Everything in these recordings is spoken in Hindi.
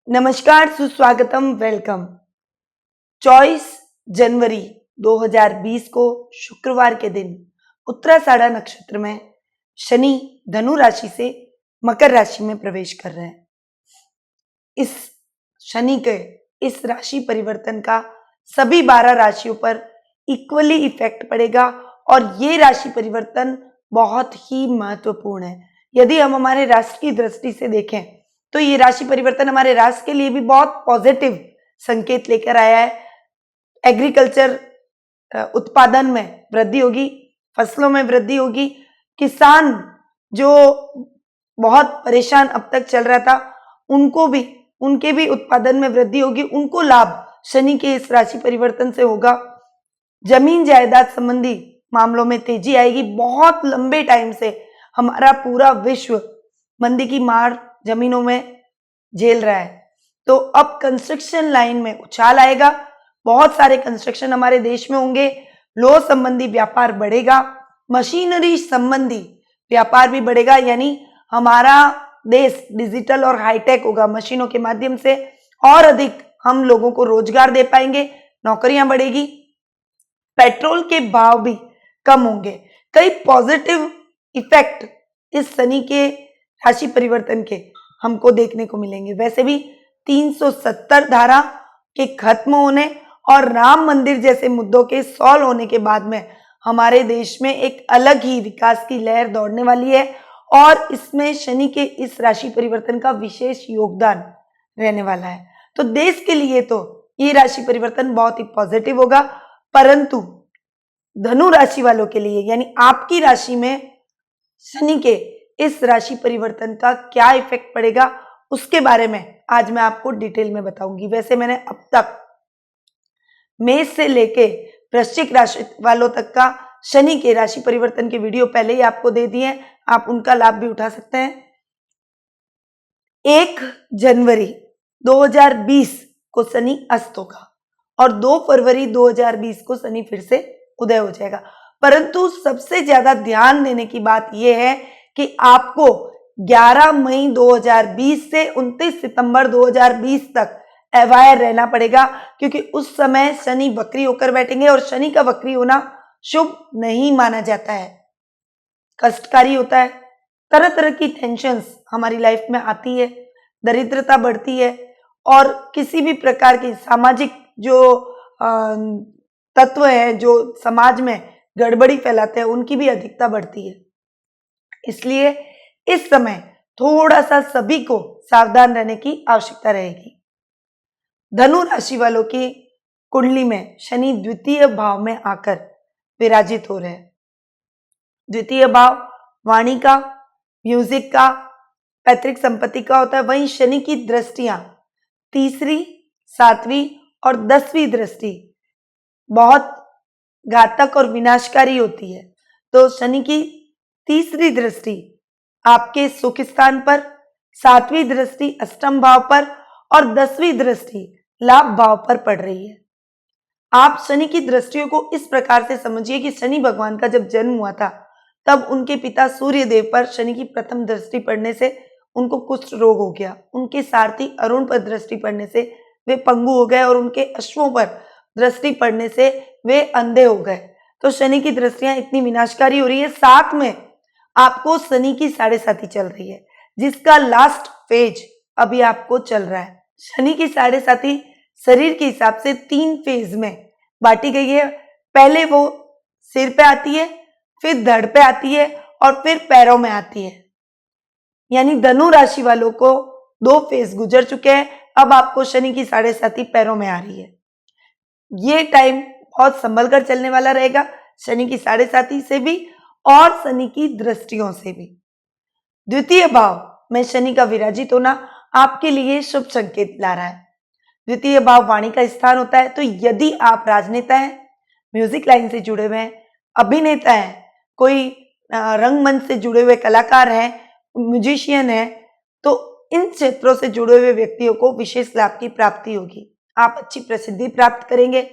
नमस्कार, सुस्वागतम, वेलकम। 24 जनवरी 2020 को शुक्रवार के दिन उत्तराषाढ़ा नक्षत्र में शनि धनु राशि से मकर राशि में प्रवेश कर रहे हैं। इस शनि के इस राशि परिवर्तन का सभी 12 राशियों पर इक्वली इफेक्ट पड़ेगा और ये राशि परिवर्तन बहुत ही महत्वपूर्ण है। यदि हम हमारे राष्ट्र की दृष्टि से देखें तो ये राशि परिवर्तन हमारे राष्ट्र के लिए भी बहुत पॉजिटिव संकेत लेकर आया है। एग्रीकल्चर उत्पादन में वृद्धि होगी, फसलों में वृद्धि होगी। किसान जो बहुत परेशान अब तक चल रहा था उनके भी उत्पादन में वृद्धि होगी, उनको लाभ शनि के इस राशि परिवर्तन से होगा। जमीन जायदाद संबंधी मामलों में तेजी आएगी। बहुत लंबे टाइम से हमारा पूरा विश्व मंदी की मार जमीनों में झेल रहा है, तो अब कंस्ट्रक्शन लाइन में उछाल आएगा। बहुत सारे कंस्ट्रक्शन हमारे देश में होंगे। लोह संबंधी व्यापार बढ़ेगा, मशीनरी संबंधी व्यापार भी बढ़ेगा, यानी हमारा देश डिजिटल और हाईटेक होगा। मशीनों के माध्यम से और अधिक हम लोगों को रोजगार दे पाएंगे, नौकरियां बढ़ेगी। पेट्रोल के भाव भी कम होंगे। कई पॉजिटिव इफेक्ट इस शनि के राशि परिवर्तन के हमको देखने को मिलेंगे। वैसे भी 370 धारा के खत्म होने और राम मंदिर जैसे मुद्दों के सॉल्व होने के बाद में हमारे देश में एक अलग ही विकास की लहर दौड़ने वाली है और इसमें शनि के इस राशि परिवर्तन का विशेष योगदान रहने वाला है। तो देश के लिए तो ये राशि परिवर्तन बहुत ही पॉजिटिव होगा, परंतु धनु राशि वालों के लिए यानी आपकी राशि में शनि के इस राशि परिवर्तन का क्या इफेक्ट पड़ेगा उसके बारे में आज मैं आपको डिटेल में बताऊंगी। वैसे मैंने अब तक मेष से लेके वृश्चिक राशि वालों तक का शनि के राशि परिवर्तन के वीडियो पहले ही आपको दे दिए हैं, आप उनका लाभ भी उठा सकते हैं। 1 जनवरी 2020 को शनि अस्त होगा और 2 फरवरी 2020 को शनि फिर से उदय हो जाएगा। परंतु सबसे ज्यादा ध्यान देने की बात यह है कि आपको 11 मई 2020 से 29 सितंबर 2020 तक अवायर रहना पड़ेगा, क्योंकि उस समय शनि वक्री होकर बैठेंगे और शनि का वक्री होना शुभ नहीं माना जाता है, कष्टकारी होता है। तरह तरह की टेंशन्स हमारी लाइफ में आती है, दरिद्रता बढ़ती है और किसी भी प्रकार की सामाजिक जो तत्व है जो समाज में गड़बड़ी फैलाते हैं उनकी भी अधिकता बढ़ती है। इसलिए इस समय थोड़ा सा सभी को सावधान रहने की आवश्यकता रहेगी। धनु राशि वालों की कुंडली में शनि द्वितीय भाव में आकर विराजित हो रहे हैं। द्वितीय भाव वाणी का, म्यूजिक का, पैतृक संपत्ति का होता है। वहीं शनि की दृष्टियां तीसरी, 7वीं और 10वीं दृष्टि बहुत घातक और विनाशकारी होती है। तो शनि की तीसरी दृष्टि आपके सुख स्थान पर, 7वीं दृष्टि अष्टम भाव पर और 10वीं दृष्टि लाभ भाव पर पड़ रही है। आप शनि की दृष्टियों को इस प्रकार से समझिए कि शनि भगवान का जब जन्म हुआ था तब उनके पिता सूर्य देव पर शनि की प्रथम दृष्टि पड़ने से उनको कुष्ठ रोग हो गया। उनके सारथी अरुण पर दृष्टि पड़ने से वे पंगु हो गए और उनके अश्वों पर दृष्टि पड़ने से वे अंधे हो गए। तो शनि की दृष्टियां इतनी विनाशकारी हो रही है। साथ में आपको शनि की 7.5 चल रही है, जिसका लास्ट फेज अभी आपको चल रहा है। शनि की 7.5 शरीर के हिसाब से 3 फेज में बांटी गई है। पहले वो सिर पे आती है, फिर धड़ पे आती है और फिर पैरों में आती है। यानी धनु राशि वालों को 2 फेज गुजर चुके हैं, अब आपको शनि की 7.5 पैरों में आ रही है। ये टाइम बहुत संभल कर चलने वाला रहेगा, शनि की 7.5 से भी और शनि की दृष्टियों से भी। द्वितीय भाव में शनि का विराजित होना आपके लिए शुभ संकेत ला रहा है। द्वितीय भाव वाणी का स्थान होता है, तो यदि आप राजनेता हैं, म्यूजिक लाइन से जुड़े हुए हैं, अभिनेता हैं, कोई रंगमंच से जुड़े हुए कलाकार हैं, म्यूजिशियन हैं, तो इन क्षेत्रों से जुड़े हुए व्यक्तियों को विशेष लाभ की प्राप्ति होगी। आप अच्छी प्रसिद्धि प्राप्त करेंगे।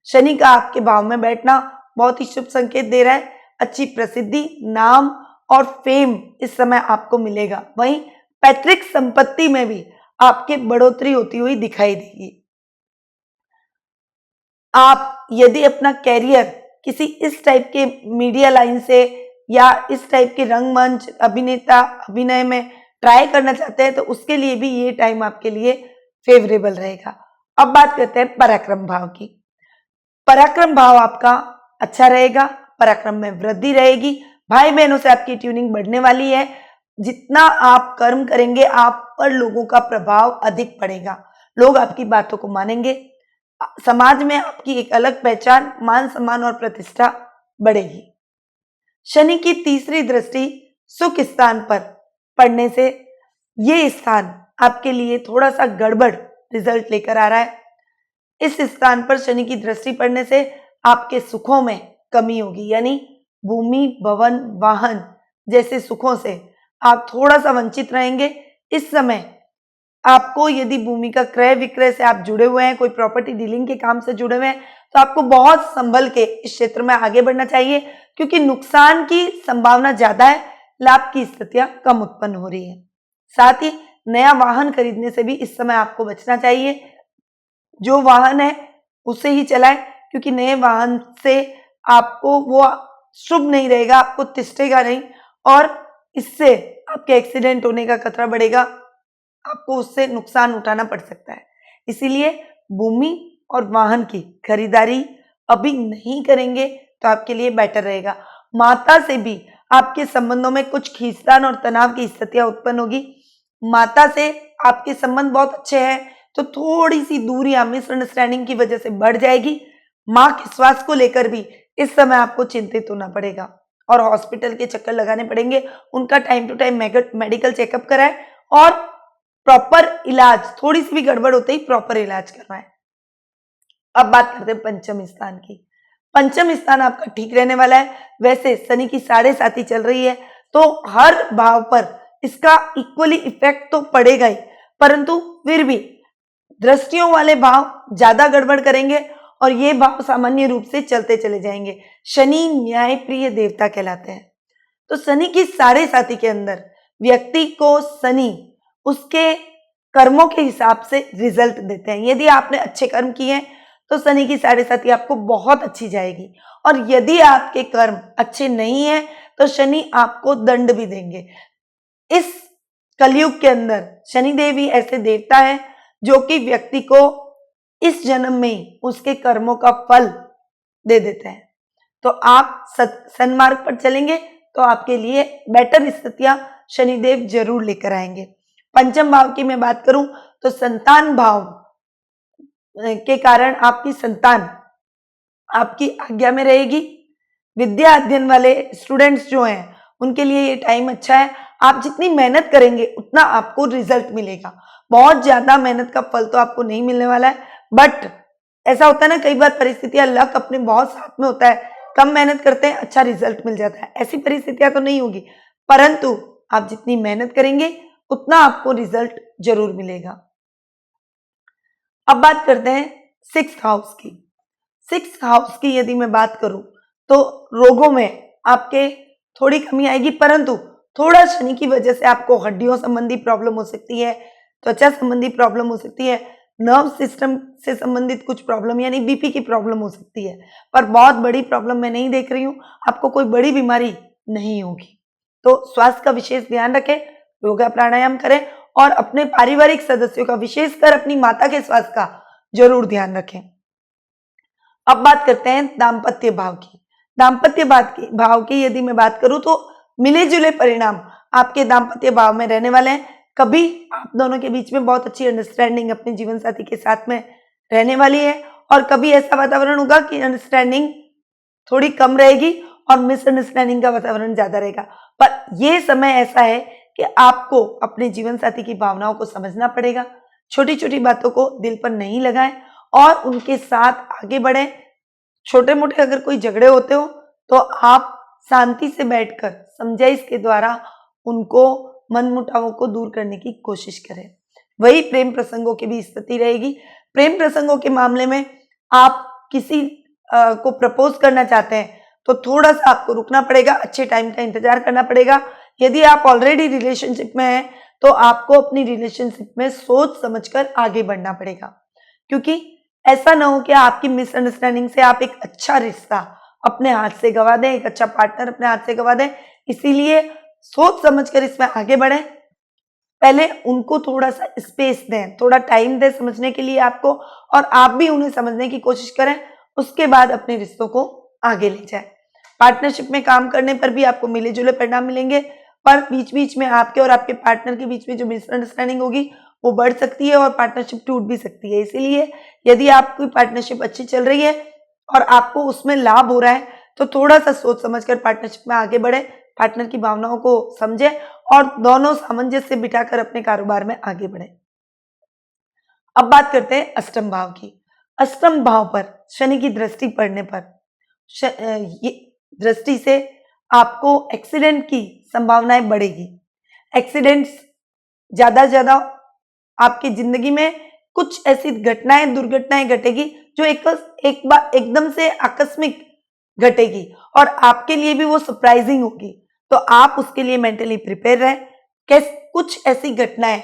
शनि का आपके भाव में बैठना बहुत ही शुभ संकेत दे रहा है। अच्छी प्रसिद्धि, नाम और फेम इस समय आपको मिलेगा। वहीं पैतृक संपत्ति में भी आपके बढ़ोतरी होती हुई दिखाई देगी। आप यदि अपना कैरियर किसी इस टाइप के मीडिया लाइन से या इस टाइप के रंगमंच अभिनेता अभिनय में ट्राई करना चाहते हैं तो उसके लिए भी ये टाइम आपके लिए फेवरेबल रहेगा। अब बात करते हैं पराक्रम भाव की। पराक्रम भाव आपका अच्छा रहेगा, पराक्रम में वृद्धि रहेगी, भाई बहनों से आपकी ट्यूनिंग बढ़ने वाली है। जितना आप कर्म करेंगे आप पर लोगों का प्रभाव अधिक पड़ेगा, लोग आपकी बातों को मानेंगे, समाज में आपकी एक अलग पहचान, मान सम्मान और प्रतिष्ठा बढ़ेगी। शनि की तीसरी दृष्टि सुख स्थान पर पड़ने से ये स्थान आपके लिए थोड़ा सा गड़बड़ रिजल्ट लेकर आ रहा है। इस स्थान पर शनि की दृष्टि पड़ने से आपके सुखों में कमी होगी, यानी भूमि, भवन, वाहन जैसे सुखों से आप थोड़ा सा वंचित रहेंगे। इस समय आपको यदि भूमि का क्रय विक्रय से आप जुड़े हुए हैं, कोई प्रॉपर्टी डीलिंग के काम से जुड़े हुए हैं, तो आपको बहुत संभल के इस क्षेत्र में आगे बढ़ना चाहिए, क्योंकि नुकसान की संभावना ज्यादा है, लाभ की स्थितियां कम उत्पन्न हो रही है। साथ ही नया वाहन खरीदने से भी इस समय आपको बचना चाहिए। जो वाहन है उसे ही चलाएं, क्योंकि नए वाहन से आपको वो शुभ नहीं रहेगा, आपको तिष्ठेगा नहीं और इससे आपके एक्सीडेंट होने का खतरा बढ़ेगा, आपको उससे नुकसान उठाना पड़ सकता है। इसीलिए भूमि और वाहन की खरीदारी अभी नहीं करेंगे तो आपके लिए बेटर रहेगा। माता से भी आपके संबंधों में कुछ खींचतान और तनाव की स्थितियां उत्पन्न होगी। माता से आपके संबंध बहुत अच्छे हैं तो थोड़ी सी दूरियां मिसअंडरस्टैंडिंग की वजह से बढ़ जाएगी। माँ के स्वास्थ्य को लेकर भी इस समय आपको चिंतित होना पड़ेगा और हॉस्पिटल के चक्कर लगाने पड़ेंगे। उनका time to time medical checkup कराएं और प्रॉपर इलाज, थोड़ी सी भी गड़बड़ होते ही प्रॉपर इलाज करवाएं। अब बात करते हैं पंचम स्थान की। पंचम स्थान आपका ठीक रहने वाला है। वैसे शनि की 7.5 चल रही है तो हर भाव पर इसका इक्वली इफेक्ट तो पड़ेगा ही, परंतु फिर भी दृष्टियों वाले भाव ज्यादा गड़बड़ करेंगे और ये भाव सामान्य रूप से चलते चले जाएंगे। शनि न्याय प्रिय देवता कहलाते हैं। तो शनि की 7.5 के अंदर व्यक्ति को शनि उसके कर्मों के हिसाब से रिजल्ट देते हैं। यदि आपने अच्छे कर्म किए हैं तो शनि की 7.5 आपको बहुत अच्छी जाएगी, और यदि आपके कर्म अच्छे नहीं है तो शनि आपको दंड भी देंगे। इस कलयुग के अंदर शनिदेव ही ऐसे देवता है जो कि व्यक्ति को इस जन्म में उसके कर्मों का फल दे देते हैं। तो आप सन्मार्ग पर चलेंगे तो आपके लिए बेटर स्थितियां शनिदेव जरूर लेकर आएंगे। पंचम भाव की मैं बात करूं तो संतान भाव के कारण आपकी संतान आपकी आज्ञा में रहेगी। विद्या अध्ययन वाले स्टूडेंट्स जो हैं उनके लिए ये टाइम अच्छा है। आप जितनी मेहनत करेंगे उतना आपको रिजल्ट मिलेगा। बहुत ज्यादा मेहनत का फल तो आपको नहीं मिलने वाला है, बट ऐसा होता है ना, कई बार परिस्थितियां, लक अपने बहुत साथ में होता है, कम मेहनत करते हैं अच्छा रिजल्ट मिल जाता है। ऐसी परिस्थितियां तो नहीं होगी, परंतु आप जितनी मेहनत करेंगे उतना आपको रिजल्ट जरूर मिलेगा। अब बात करते हैं 6th हाउस की। 6th हाउस की यदि मैं बात करूं तो रोगों में आपके थोड़ी कमी आएगी, परंतु थोड़ा शनि की वजह से आपको हड्डियों संबंधी प्रॉब्लम हो सकती है, त्वचा संबंधी प्रॉब्लम हो सकती है, नर्व सिस्टम से संबंधित कुछ प्रॉब्लम यानी बीपी की प्रॉब्लम हो सकती है, पर बहुत बड़ी प्रॉब्लम मैं नहीं देख रही हूं। आपको कोई बड़ी बीमारी नहीं होगी। तो स्वास्थ्य का विशेष ध्यान रखें, योगा प्राणायाम करें और अपने पारिवारिक सदस्यों का, विशेषकर अपनी माता के स्वास्थ्य का जरूर ध्यान रखें। अब बात करते हैं दाम्पत्य भाव की। दाम्पत्य भाव की यदि मैं बात करूं तो मिले जुले परिणाम आपके दाम्पत्य भाव में रहने वाले हैं। कभी आप दोनों के बीच में बहुत अच्छी अंडरस्टैंडिंग अपने जीवन साथी के साथ में रहने वाली है, और कभी ऐसा वातावरण होगा कि अंडरस्टैंडिंग थोड़ी कम रहेगी और मिसअंडरस्टैंडिंग का वातावरण ज्यादा रहेगा। पर यह समय ऐसा है कि आपको अपने जीवन साथी की भावनाओं को समझना पड़ेगा। छोटी छोटी बातों को दिल पर नहीं लगाएं और उनके साथ आगे बढ़ें। छोटे मोटे अगर कोई झगड़े होते हो तो आप शांति से बैठकर समझाइश के द्वारा उनको, मनमुटावों को दूर करने की कोशिश करें। वही प्रेम प्रसंगों की भी स्थिति रहेगी। प्रेम प्रसंगों के मामले में आप किसी को प्रपोज करना चाहते हैं तो थोड़ा सा आपको रुकना पड़ेगा, अच्छे टाइम का इंतजार करना पड़ेगा। यदि आप ऑलरेडी रिलेशनशिप में हैं तो आपको अपनी रिलेशनशिप में सोच समझकर आगे बढ़ना पड़ेगा, क्योंकि ऐसा ना हो कि आपकी मिसअंडरस्टैंडिंग से आप एक अच्छा रिश्ता अपने हाथ से गवा दें, एक अच्छा पार्टनर अपने हाथ से गवा दें। इसीलिए सोच समझकर इसमें आगे बढ़ें। पहले उनको थोड़ा सा स्पेस दें, थोड़ा टाइम दें समझने के लिए आपको, और आप भी उन्हें समझने की कोशिश करें। उसके बाद अपने रिश्तों को आगे ले जाएं। पार्टनरशिप में काम करने पर भी आपको मिले जुले परिणाम मिलेंगे, पर बीच बीच में आपके और आपके पार्टनर के बीच में जो मिसअंडरस्टैंडिंग होगी वो बढ़ सकती है और पार्टनरशिप टूट भी सकती है। इसीलिए यदि आपकी पार्टनरशिप अच्छी चल रही है और आपको उसमें लाभ हो रहा है, तो थोड़ा सा सोच समझकर पार्टनरशिप में आगे बढ़े, पार्टनर की भावनाओं को समझे और दोनों सामंजस्य बिठाकर अपने कारोबार में आगे बढ़े। अब बात करते हैं अष्टम भाव की। अष्टम भाव पर शनि की दृष्टि पड़ने पर ये दृष्टि से आपको एक्सीडेंट की संभावनाएं बढ़ेगी। एक्सीडेंट्स ज्यादा से ज्यादा आपकी जिंदगी में कुछ ऐसी घटनाएं, दुर्घटनाएं घटेगी जो एक बार एकदम से आकस्मिक घटेगी और आपके लिए भी वो सरप्राइजिंग होगी। तो आप उसके लिए मेंटली प्रिपेयर रहें। कुछ ऐसी घटनाएं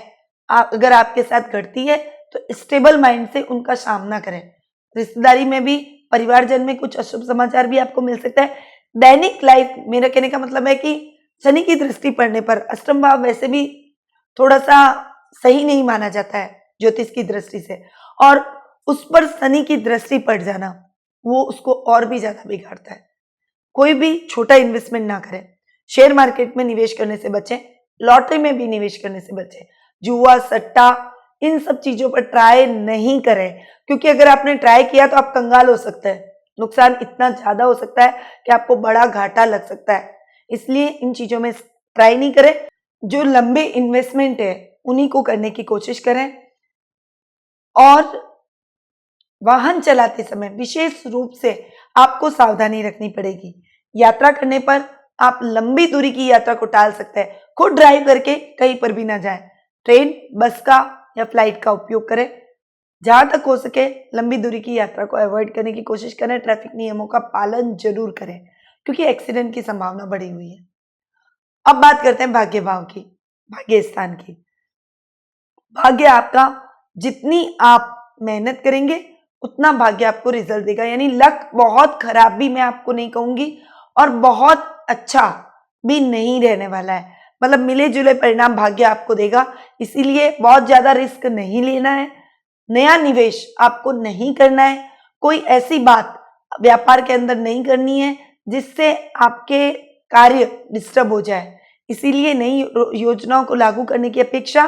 अगर आपके साथ घटती है तो स्टेबल माइंड से उनका सामना करें। रिश्तेदारी में भी, परिवारजन में कुछ अशुभ समाचार भी आपको मिल सकता है। दैनिक लाइफ, मेरा कहने का मतलब है कि शनि की दृष्टि पड़ने पर अष्टम भाव वैसे भी थोड़ा सा सही नहीं माना जाता है ज्योतिष की दृष्टि से, और उस पर शनि की दृष्टि पड़ जाना वो उसको और भी ज्यादा बिगाड़ता है। कोई भी छोटा इन्वेस्टमेंट ना करें। शेयर मार्केट में निवेश करने से बचें, लॉटरी में भी निवेश करने से बचें। जुआ, सट्टा, इन सब चीजों पर ट्राई नहीं करें, क्योंकि अगर आपने ट्राई किया तो आप कंगाल हो सकते हैं। नुकसान इतना ज्यादा हो सकता है कि आपको बड़ा घाटा लग सकता है। इसलिए इन चीजों में ट्राई नहीं करें। जो लंबे इन्वेस्टमेंट है उन्हीं को करने की कोशिश करें। और वाहन चलाते समय विशेष रूप से आपको सावधानी रखनी पड़ेगी। यात्रा करने पर आप लंबी दूरी की यात्रा को टाल सकते हैं। खुद ड्राइव करके कहीं पर भी ना जाएं। ट्रेन, बस का या फ्लाइट का उपयोग करें। जहां तक हो सके लंबी दूरी की यात्रा को अवॉइड करने की कोशिश करें। ट्रैफिक नियमों का पालन जरूर करें, क्योंकि एक्सीडेंट की संभावना बढ़ी हुई है। अब बात करते हैं भाग्य भाव की, भाग्य स्थान की। भाग्य आपका, जितनी आप मेहनत करेंगे उतना भाग्य आपको रिजल्ट देगा। यानी लक बहुत खराब भी मैं आपको नहीं कहूंगी और बहुत अच्छा भी नहीं रहने वाला है। मतलब मिले जुले परिणाम भाग्य आपको देगा। इसीलिए बहुत ज्यादा रिस्क नहीं लेना है। नया निवेश आपको नहीं करना है। कोई ऐसी बात व्यापार के अंदर नहीं करनी है जिससे आपके कार्य डिस्टर्ब हो जाए। इसीलिए नई योजनाओं को लागू करने की अपेक्षा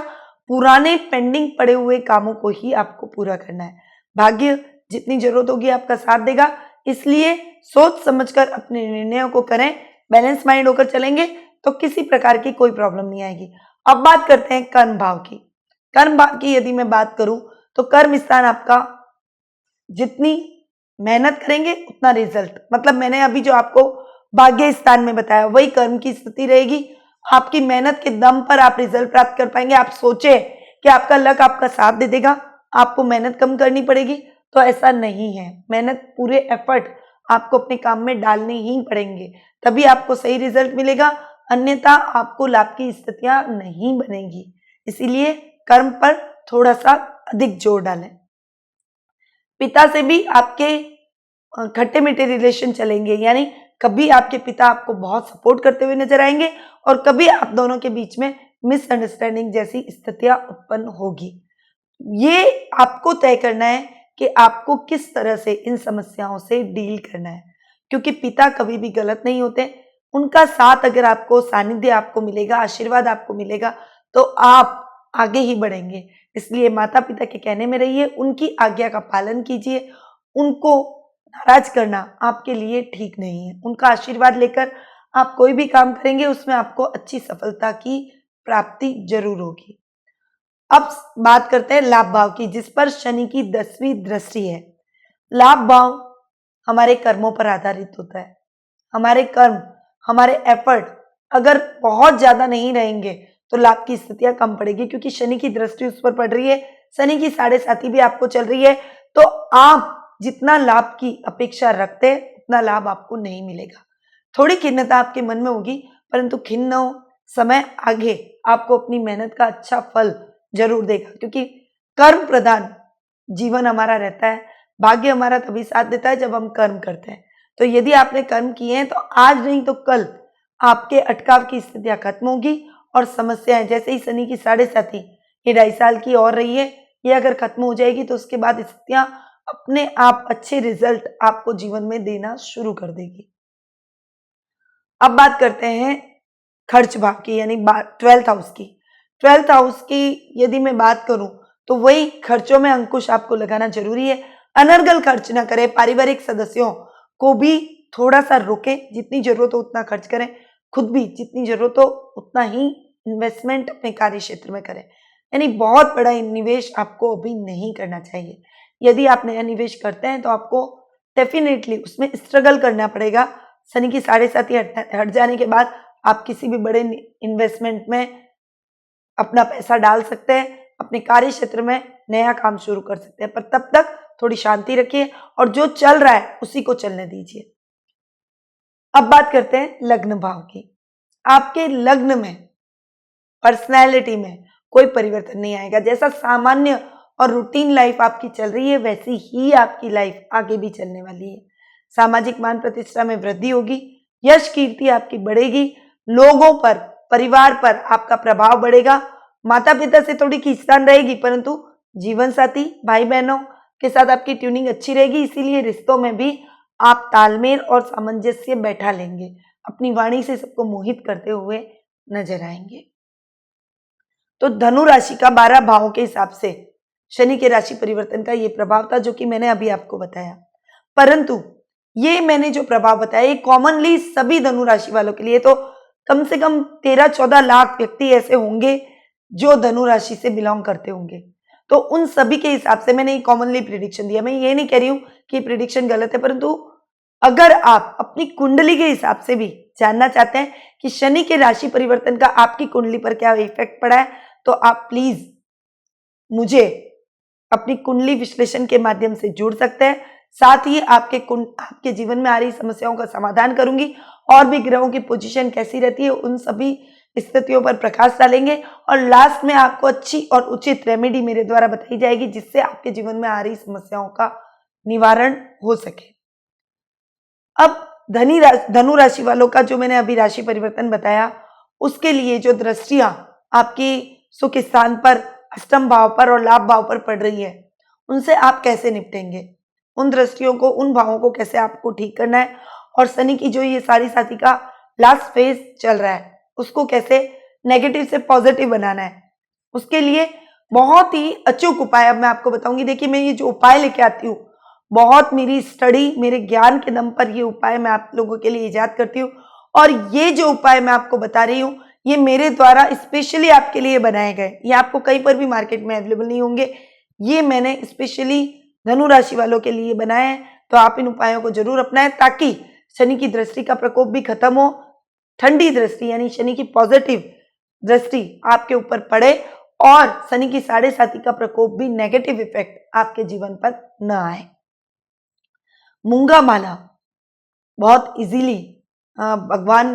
पुराने पेंडिंग पड़े हुए कामों को ही आपको पूरा करना है। भाग्य जितनी जरूरत होगी आपका साथ देगा। इसलिए सोच समझकर अपने निर्णयों को करें। बैलेंस माइंड होकर चलेंगे तो किसी प्रकार की कोई प्रॉब्लम नहीं आएगी। अब बात करते हैं कर्म भाव की। कर्म भाव की यदि मैं बात करूं तो कर्म स्थान आपका, जितनी मेहनत करेंगे उतना रिजल्ट, मतलब मैंने अभी जो आपको भाग्य स्थान में बताया वही कर्म की स्थिति रहेगी। आपकी मेहनत के दम पर आप रिजल्ट प्राप्त कर पाएंगे। आप सोचे कि आपका लक आपका साथ दे देगा, आपको मेहनत कम करनी पड़ेगी, तो ऐसा नहीं है। मेहनत, पूरे एफर्ट आपको अपने काम में डालने ही पड़ेंगे, तभी आपको सही रिजल्ट मिलेगा। अन्यथा आपको लाभ की स्थितियां नहीं बनेगी। इसीलिए कर्म पर थोड़ा सा अधिक जोर डालें। पिता से भी आपके खट्टे मीठे रिलेशन चलेंगे। यानी कभी आपके पिता आपको बहुत सपोर्ट करते हुए नजर आएंगे और कभी आप दोनों के बीच में मिसअंडरस्टैंडिंग जैसी स्थितियां उत्पन्न होगी। ये आपको तय करना है कि आपको किस तरह से इन समस्याओं से डील करना है, क्योंकि पिता कभी भी गलत नहीं होते। उनका साथ अगर आपको, सानिध्य आपको मिलेगा, आशीर्वाद आपको मिलेगा, तो आप आगे ही बढ़ेंगे। इसलिए माता पिता के कहने में रहिए, उनकी आज्ञा का पालन कीजिए। उनको नाराज करना आपके लिए ठीक नहीं है। उनका आशीर्वाद लेकर आप कोई भी काम करेंगे उसमें आपको अच्छी सफलता की प्राप्ति जरूर होगी। अब बात करते हैं लाभ भाव की, जिस पर शनि की 10वीं दृष्टि है। लाभ भाव हमारे कर्मों पर आधारित होता है। हमारे कर्म, हमारे एफर्ट अगर बहुत ज्यादा नहीं रहेंगे तो लाभ की स्थितियां कम पड़ेगी, क्योंकि शनि की दृष्टि उस पर पड़ रही है। शनि की 7.5 भी आपको चल रही है, तो आप जितना लाभ की अपेक्षा रखते हैं उतना लाभ आपको नहीं मिलेगा। थोड़ी खिन्नता आपके मन में होगी, परंतु खिन्न न हो, समय आगे आपको अपनी मेहनत का अच्छा फल जरूर देगा, क्योंकि कर्म प्रधान जीवन हमारा रहता है। भाग्य हमारा तभी साथ देता है जब हम कर्म करते हैं। तो यदि आपने कर्म किए हैं तो आज नहीं तो कल आपके अटकाव की स्थितियां खत्म होगी और समस्याएं, जैसे ही शनि की 7.5 ये 2.5 साल की और रही है, ये अगर खत्म हो जाएगी तो उसके बाद स्थितियां अपने आप अच्छे रिजल्ट आपको जीवन में देना शुरू कर देगी। अब बात करते हैं खर्च भाव की, यानी 12th हाउस की। 12th हाउस की यदि मैं बात करूं तो वही खर्चों में अंकुश आपको लगाना जरूरी है। अनर्गल खर्च ना करें, पारिवारिक सदस्यों को भी थोड़ा सा रोकें, जितनी जरूरत हो उतना खर्च करें, खुद भी जितनी जरूरत हो उतना ही इन्वेस्टमेंट अपने कार्य क्षेत्र में करें। यानी बहुत बड़ा निवेश आपको अभी नहीं करना चाहिए। यदि आप नया निवेश करते हैं तो आपको डेफिनेटली उसमें स्ट्रगल करना पड़ेगा। शनि की 7.5 हट जाने के बाद आप किसी भी बड़े इन्वेस्टमेंट में अपना पैसा डाल सकते हैं, अपने कार्य क्षेत्र में नया काम शुरू कर सकते हैं, पर तब तक थोड़ी शांति रखिए और जो चल रहा है उसी को चलने दीजिए। अब बात करते हैं लग्न भाव की। आपके लग्न में पर्सनैलिटी में कोई परिवर्तन नहीं आएगा। जैसा सामान्य और रूटीन लाइफ आपकी चल रही है वैसी ही आपकी लाइफ आगे भी चलने वाली है। सामाजिक मान प्रतिष्ठा में वृद्धि होगी, यश कीर्ति आपकी बढ़ेगी, लोगों पर, परिवार पर आपका प्रभाव बढ़ेगा। माता पिता से थोड़ी खींचतान रहेगी, परंतु जीवन साथी, भाई बहनों के साथ आपकी ट्यूनिंग अच्छी रहेगी, इसीलिए रिश्तों में भी आप तालमेल और सामंजस्य बैठा लेंगे। अपनी वाणी से सबको मोहित करते हुए नजर आएंगे। तो धनु राशि का 12 भावों के हिसाब से शनि के राशि परिवर्तन का ये प्रभाव था, जो कि मैंने अभी आपको बताया। परंतु ये मैंने जो प्रभाव बताया ये कॉमनली सभी धनु राशि वालों के लिए, तो कम से कम 13-14 लाख व्यक्ति ऐसे होंगे जो धनु राशि से बिलोंग करते होंगे। तो उन सभी के हिसाब से मैंने कॉमनली प्रिडिक्शन दिया। मैं ये नहीं कह रही हूं कि प्रिडिक्शन गलत है, परंतु अगर आप अपनी कुंडली के हिसाब से भी जानना चाहते हैं कि शनि के राशि परिवर्तन का आपकी कुंडली पर क्या इफेक्ट पड़ा है, तो आप प्लीज मुझे अपनी कुंडली विश्लेषण के माध्यम से जुड़ सकते हैं। साथ ही आपके जीवन में आ रही समस्याओं का समाधान करूंगी और भी ग्रहों की पोजीशन कैसी रहती है उन सभी स्थितियों पर प्रकाश डालेंगे और लास्ट में आपको अच्छी और उचित रेमेडी मेरे द्वारा बताई जाएगी, जिससे आपके जीवन में आ रही समस्याओं का निवारण हो सके। अब धनु राशि वालों का जो मैंने अभी राशि परिवर्तन बताया, उसके लिए जो दृष्टियां आपकी सुख स्थान पर, अष्टम भाव पर और लाभ भाव पर पड़ रही है, उनसे आप कैसे निपटेंगे, उन दृष्टियों को, उन भावों को कैसे आपको ठीक करना है, और शनि की जो ये सारी साथी का लास्ट फेज चल रहा है उसको कैसे नेगेटिव से पॉजिटिव बनाना है, उसके लिए बहुत ही अचूक उपाय अब मैं आपको बताऊंगी। देखिए, मैं ये जो उपाय लेके आती हूँ, बहुत मेरी स्टडी, मेरे ज्ञान के दम पर ये उपाय मैं आप लोगों के लिए इजाद करती हूँ, और ये जो उपाय मैं आपको बता रही हूँ ये मेरे द्वारा स्पेशली आपके लिए बनाए गए, ये आपको कहीं पर भी मार्केट में अवेलेबल नहीं होंगे। ये मैंने स्पेशली धनु राशि वालों के लिए बनाए हैं। तो आप इन उपायों को जरूर अपनाएं ताकि शनि की दृष्टि का प्रकोप भी खत्म हो, ठंडी दृष्टि यानी शनि की पॉजिटिव दृष्टि आपके ऊपर पड़े और शनि की 7.5 का प्रकोप भी, नेगेटिव इफेक्ट आपके जीवन पर न आए। मूंगा माला बहुत इजीली भगवान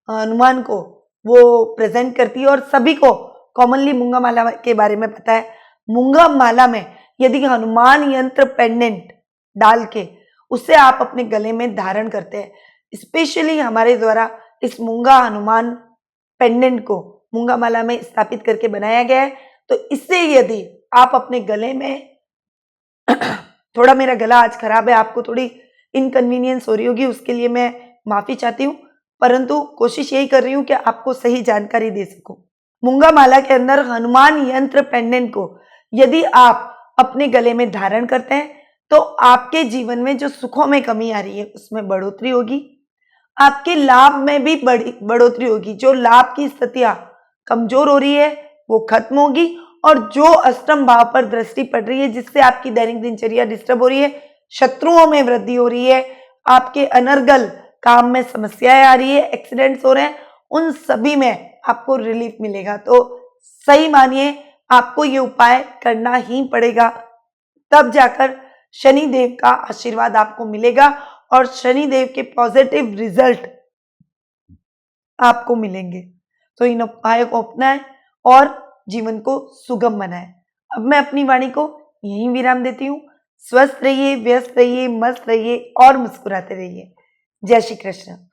हनुमान को वो प्रेजेंट करती है और सभी को कॉमनली मूंगा माला के बारे में पता है। मूंगा माला में यदि हनुमान यंत्र पेंडेंट डाल के उसे आप अपने गले में धारण करते हैं, स्पेशली हमारे द्वारा इस मूंगा हनुमान पेंडेंट को मूंगा माला में स्थापित करके बनाया गया है, तो इससे यदि आप अपने गले में थोड़ा, मेरा गला आज खराब है, आपको थोड़ी इनकन्वीनियंस हो रही होगी, उसके लिए मैं माफी चाहती हूँ, परंतु कोशिश यही कर रही हूँ कि आपको सही जानकारी दे सकूं। मूंगा माला के अंदर हनुमान यंत्र पेंडेंट को यदि आप अपने गले में धारण करते हैं तो आपके जीवन में जो सुखों में कमी आ रही है उसमें बढ़ोतरी होगी, आपके लाभ में भी बढ़ोतरी होगी। जो लाभ की स्थितियां कमजोर हो रही है वो खत्म होगी, और जो अष्टम भाव पर दृष्टि पड़ रही है जिससे आपकी दैनिक दिनचर्या डिस्टर्ब हो रही है, शत्रुओं में वृद्धि हो रही है, आपके अनर्गल काम में समस्याएं आ रही है, एक्सीडेंट्स हो रहे हैं, उन सभी में आपको रिलीफ मिलेगा। तो सही मानिए आपको ये उपाय करना ही पड़ेगा, तब जाकर शनि देव का आशीर्वाद आपको मिलेगा और शनि देव के पॉजिटिव रिजल्ट आपको मिलेंगे। तो इन उपायों को अपनाएं और जीवन को सुगम बनाएं। अब मैं अपनी वाणी को यहीं विराम देती हूँ। स्वस्थ रहिए, व्यस्त रहिए, मस्त रहिए और मुस्कुराते रहिए। जय श्री कृष्ण।